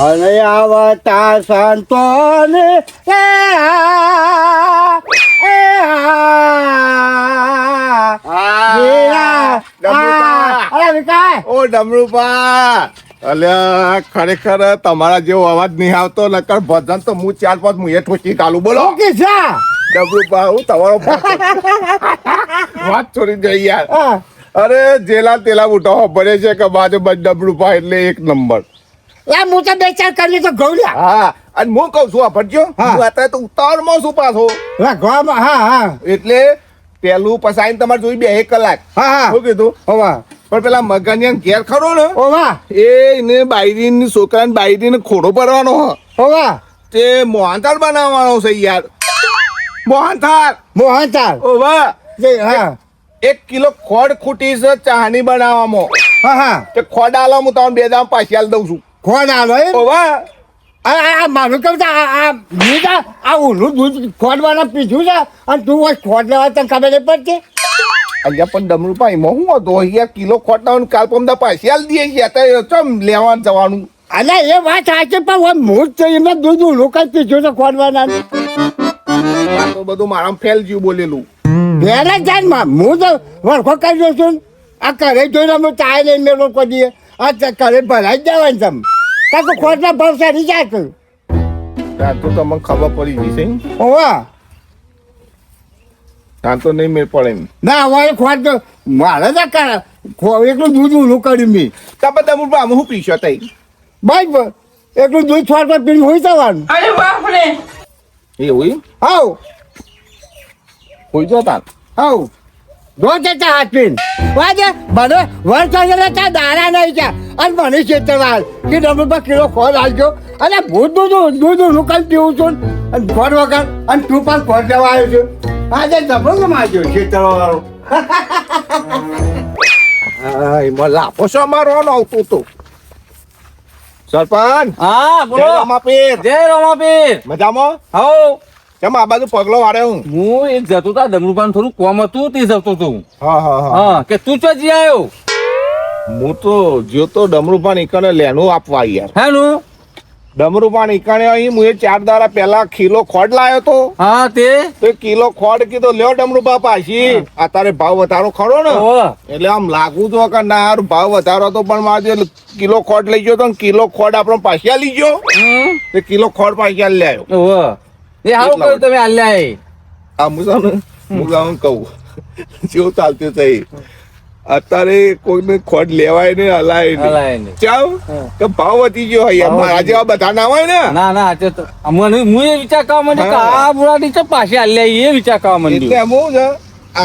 અને આવતા સંતોને એ ડમરૂપા અલ્યા ખરેખર તમારા જેવો અવાજ નહીં આવતો નકર ભજન તો હું 4-5 મુએ ઠોકી કાલું બોલો કે છે ડમરૂપા હું તમારો વાત છોડી જઈ યાર અરે જેલા તેલા ઉઠાવો પડે છે કે બાજુ બસ ડમરૂપા એટલે એક નંબર હું તો બે ચાર કરી તો ગૌલ્યા હા અને હું કઉ છું ભરજો હું અત્યારે તો ઉતાવળમાં છું પાછો એટલે પેલું પસાઈને તમારે જોઈ 2 કલાક શું કીધું પણ પેલા મગનિયા ઘેર ખરો ને એને બાયરી છોકરાને બાયરી ખોડો પડવાનો તે મોહનથાળ બનાવવાનો છે યાર મોહનથાળ ઓવા 1 કિલો ખોડ ખૂટી છે ચાહની બનાવવામાં તે ખોડ આલો હું તમને 2 દામ પાછી આલ દઉં છું ખોડ આલો ઓવા મારું કહું ઓલું દૂધ ખોડવાના પીછું છે અને તું ખોડ લેવા તને ખબર નહીં પડતી અહીંયા પણ ડમરૂપા એમાં શું હતો અહીંયા કિલો ખોટા કાલ પમદા પાછી આલ દઈએ છીએ અત્યારે ચમ લેવા જવાનું અલે એ વાત સાચી પણ હું જ એમાં દૂધ ઓલું કઈ પીછું છે ખોડવાના તો બધું મારા ફેલ જ્યું બોલેલું પહેલા જાનમાં હું તો વરખો કરી દઉં છું આ ઘરે જોઈને અમે ચાય લઈને મેળો કરી દઈએ આ ઘરે ભરાઈ જ જવાનું તમે કાંઈ ખોટના ભાવ સારી જાય તો તમને ખબર પડી જશે ઓવા ત્યાં તો નહીં મેળ પડે ના હવે ખોટ તો મારે જ એટલું દૂધ ઊંધું કર્યું મેં તમે ડમરૂપા આમ શું પીશો તઈ બસ એટલું દૂધ છોડ પર પીને હોઈ જવાનું અરે બાપરે એવું હાવ હોઈ જતા હાવ દો જતા હાથ પીન વાજે મને વર્ષ ત્યાં દાડા નહીં છે અને મને છેતરવા કે ડમરૂપા કિલો ખોર આવજો અને હું દૂધ ઊંધું કઈ પીવું છું અને ખોર વગર અને તું પણ ખોર લેવા આવ્યો છું આજે ડબલ માર્યો છેતરવા વાળો એમાં લાભો છો અમારો આવતું હતું સરપંચ હા બોલો જય રમાપીર જય રમાપીર મજામાં હો કેમ આ બાજુ પગલો વાળે હું એક જતો તા ડમરૂપાન થોડું કોમ હતું તે જતો તું હા કે તું ચો જી આવ્યો હું તો જોતો ડમરૂપાન ઈકણે લેનું આપવા યાર હેનું ડમરૂપાન ઈકણે અહીં હું 4 દાડા પહેલા કિલો ખોડ લાયો તો હા તે તો કિલો ખોડ કીધો લ્યો ડમરૂપા પાછી અત્યારે ભાવ વધારો ખરો ને એટલે આમ લાગુ તો કે ના હારું ભાવ વધારો તો પણ મારે કિલો ખોડ લઈ ગયો તો કિલો ખોડ આપણો પાછી આલી ગયો તે કિલો ખોડ પાછી આલી લાયો એ હારું કર્યું તમે આલ્યા આ હું કહું જેવું ચાલતું થઈ અત્યારે કોઈને ખોટ લેવાય ને હલાય ને ચાવ કે ભાવ વધી ગયો મારા જેવા બધા ના હોય ને ના મને હું એ વિચાર કરવા માંડ્યો કે આ બુરા નીચે પાછી આલ્યા એ વિચાર કરવા માંડ્યો એટલે હું છે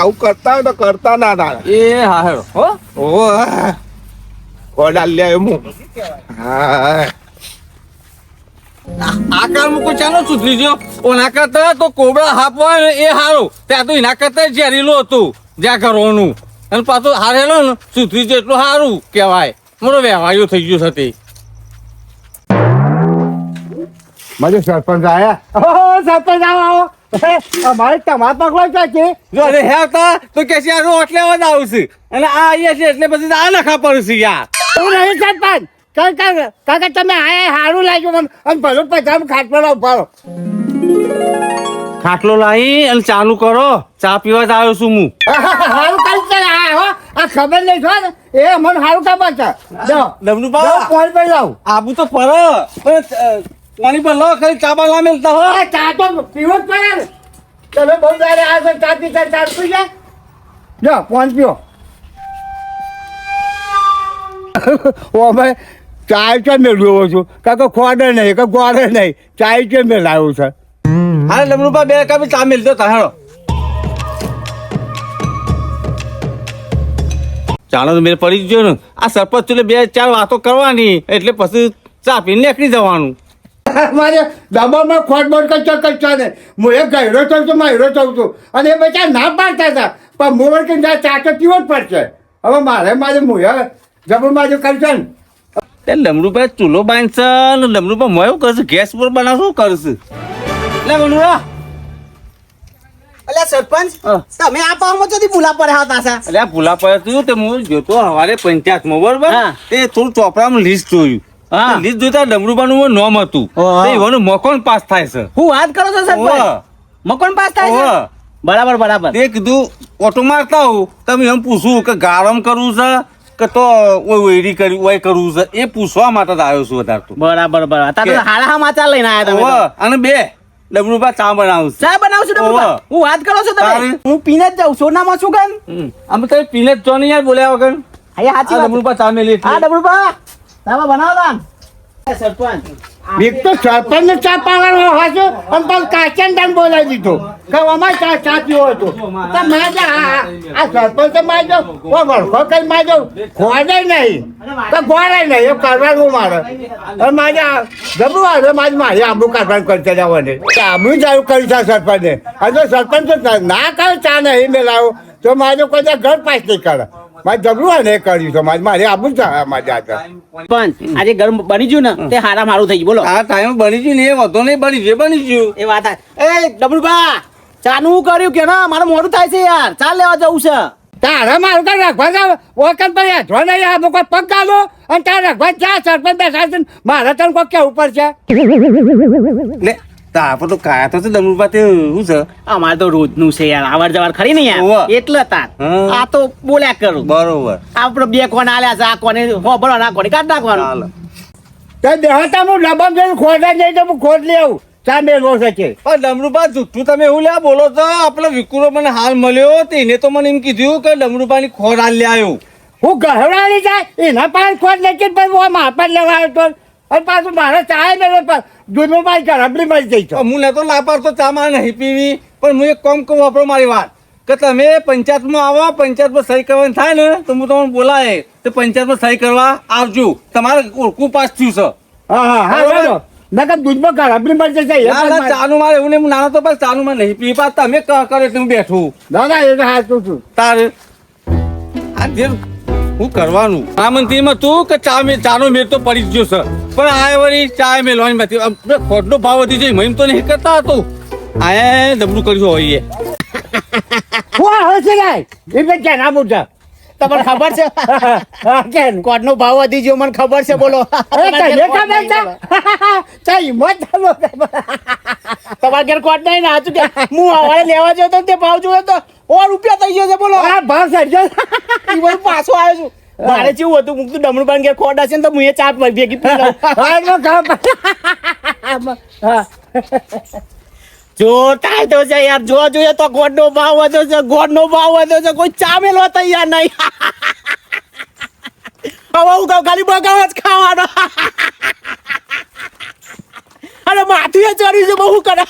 આવું કરતા હોય તો કરતા ના એ હા હેરો હો ખોટ આલ્યા હું હા આકાર મૂકો ચાલો સુધરી ગયો ઓના કરતા તો કોબરા હાપવા ને એ હારો ત્યાં તો એના કરતા ઝેરીલો હતું જ્યાં કરવાનું અને પાછું હારેલો ને સુધરી ગયો એટલું સારું કહેવાય મારો વ્યવહાર્યો થઈ ગયો છે મારે સરપંચ આયા સરપંચ આવો અમારે તમારા પગલો છે જો અરે હેવતા તો કે છે આ રોટ લેવા જ આવશે અને આ અહીંયા છે એટલે પછી આ નખા પડશે યાર હું નહીં સરપંચ કાકા તમે આયા સારું લાગ્યું મને અને ભલો પચાસ ખાટલો ઉભારો ખાટલો લાવી અને ચાલુ કરો ચા પીવા જ આવ્યો છું હું સારું કાલ છે આ ખબર નહીં છો ને એ મને સારું ખબર છે ડમરૂપા પાણી પી લાવ આબુ તો પર પાણી પર લો ખાલી ચા બા મેલતા હો ચા તો પીવો જ પડે ને તમે બહુ દાડે આ ચા પીતા ચા પી જાય જો પાણી પીવો ઓ ભાઈ ચાય છે મેળવ્યો છું કાંઈ ખોડે નહીં કે ગોળે નહીં ચાય છે મેળવ્યું છે હા ડમરૂપા 2 કપ ચા મેલતો તા હેડો ચાલો તો મેરે પડી ગયો ને આ સરપંચ એટલે 2-4 વાતો કરવાની એટલે પછી ચા પીને નીકળી જવાનું મારે દબામાં ખોટબોટ કચો ને હું એક ગયરો ચાલું છું માયરો ચાલું છું અને એ બધા ના પાડતા હતા પણ મોર કે ચા તો પીવો જ પડશે હવે મારે મુયા જબર મારે કરશે ને તે ડમરૂપા ચૂલો બાંધશે ને ડમરૂપા મોયું કરશે ગેસ પર બનાવશું કરશે લે બનુરા અલ્યા સરપંચ તમે આ પાવમાં ચોથી ભૂલા પડ્યા હતા સા અલ્યા ભૂલા પડ્યા તું તે હું જોતો હવારે પંચાયતમાં બરોબર તે થોડું ચોપડામાં લિસ્ટ જોયું હા. લીધ જોતા ડમરુબાનું નામ હતું ઓહો. તો એવાનું મકોન પાસ થાય છે હું વાત કરો છો સરપંચ ઓહો. મકોન પાસ થાય છે ઓહો. બરાબર બરાબર તે કીધું ઓટો મારતા હોઉં તમે એમ પૂછું કે ગારમ કરવું છે કે તો ઓયરી કરવી ઓય કરવું છે એ પૂછવા માટે જ આવ્યો છું વધારે તો બરાબર બરાબર તાર તો કે- હાડા સમાચાર લઈને આયા તમે તો. ઓહો. અને બે ડમરુબા ચા બનાવું છે ચા બનાવશું તમે ઓહો. હું વાત કરો છો તમે તારે? હું પીને જ જાઉં સોનામાં શું ગન અમે તમે પીને જ છો નહીં યાર બોલ્યા વગર અહીંયા સાચી આ વાત ડમરુબા ચા મેલી હા ડબલુબા તમે બનાવો તાન સરપંચ એક તો સરપંચ ને ચા પાવાનો હોય છે અને પાછું કાચન દાન બોલાવી દીધો કે અમારે ચા પીવો હતો તો મેં જો આ સરપંચ મારજો વળખો કઈ મારજો ખોવાય નહીં તો ખોવાય નહીં એ કરવાનું મારે અને મારે જબરું આવે મારી આબુ કાઢવાનું કરતા જવાને આબુ જ આવું કર્યું છે સરપંચે અને જો સરપંચ તો ના કરે ચા નહીં મેલાવો તો મારે કોઈ ઘર પાસ નહીં કરે મારે જબરું હોય ને એ કર્યું છે મારે આબુ જ મારે જાતા પણ આજે ગરમ બની ગયું ને તે હારા મારું થઈ ગયું બોલો આ ટાઈમ બની ગયું ને એ વધો નહીં બની જે બની ગયું એ વાત એ ડબલુબા ચાનું કર્યું કે ના મારું મોડું થાય છે યાર ચા લેવા જવું છે તારે મારું કઈ રાખવા જાવ વખત પર હેઠવા નહીં આ કોઈ પગ ગાલો અને તારે રાખવા ચા સરપંચ બેઠા છે મારે તને કોઈ કેવું પડશે લે તાપ તો કાયા તો છે ડમરુબા તે શું છે અમારે તો રોજનું છે યાર આવર જવાર ખરી ને યાર ઓવા. એટલે તાર હા. આ તો બોલ્યા કરું બરોબર આપડે બે કોણ આલ્યા છે આ કોને હોબળો ના કોને કાઢ નાખવાનું ચાલો તે દેહતા હું ડબ્બા જઈને ખોટા જઈ તો હું ખોટ લઈ આવું ચા મેળવો છે પણ ડમરુબા જુઠ્ઠું તમે એવું લ્યા બોલો તો આપણે વિકુરો મને હાલ મળ્યો તેને તો મને એમ કીધું કે ડમરુબાની ખોર હાલ લે આવ્યો હું ગહડાની જાય એના પાસે ખોટ લેકે પછી માપા લેવા આવ્યો તો અને પાછું મારે ચા મેળવો દૂધમાં મારી ગરબડી મળી જઈ છે હું નતો લાપાર તો ચામાં નહીં પીવી પણ હું એક કામ કહું વાપરો મારી વાત કે તમે પંચાયતમાં આવો પંચાયતમાં સહી કરવાની થાય ને તો હું તમને બોલાય તો પંચાયતમાં સહી કરવા આવજો તમારે ઓળખું પાસ થયું છે હા હા હા બરાબર નકર દૂધમાં ગરબડી મળી જશે ના, ના, ચાનું મારે એવું નહીં હું નાનો તો બસ ચાનું માં નહીં પી પાસ તમે કરે એટલે હું બેઠું ના ના એ તો હાચું છું તારે આ જે હું કરવાનું આ મંત્રીમાં તું કે ચાનો મેળ તો પડી જ ગયો છે પણ આ વળી ચા મેળવાની નથી આપણે ખોટનો ભાવ વધી જાય મહિમ તો નહીં કરતા હતો આ ડબલું કર્યું હોય એ. હું આવે છે ગાય એ બે ક્યાં ના પૂછા તમને ખબર છે કેમ કોટનો ભાવ વધી ગયો મને ખબર છે બોલો અરે તને ખબર છે ચા હિંમત ચાલો તમારે ઘેર કોટ નહીં ને હાચું કે હું હવારે લેવા જતો ને તે ભાવ જોયો તો ₹1 થઈ ગયો છે બોલો આ ભાવ સરજો ઈ બધું પાછો આવ્યો છું મારે કેવું હતું મુકતું ડમરુબાન ઘેર ખોટ હશે ને તો હું એ ચા ભેગી પી લઉં હા એનો કામ હા જો થાય તો છે યાર જો જોઈએ તો ગોળનો ભાવ વધ્યો છે ગોળનો ભાવ વધ્યો છે કોઈ ચા મેલવા તૈયાર નહીં હવે હું કહું ખાલી બગાવ જ ખાવાનો અને માથું એ ચડ્યું છે બહુ કરે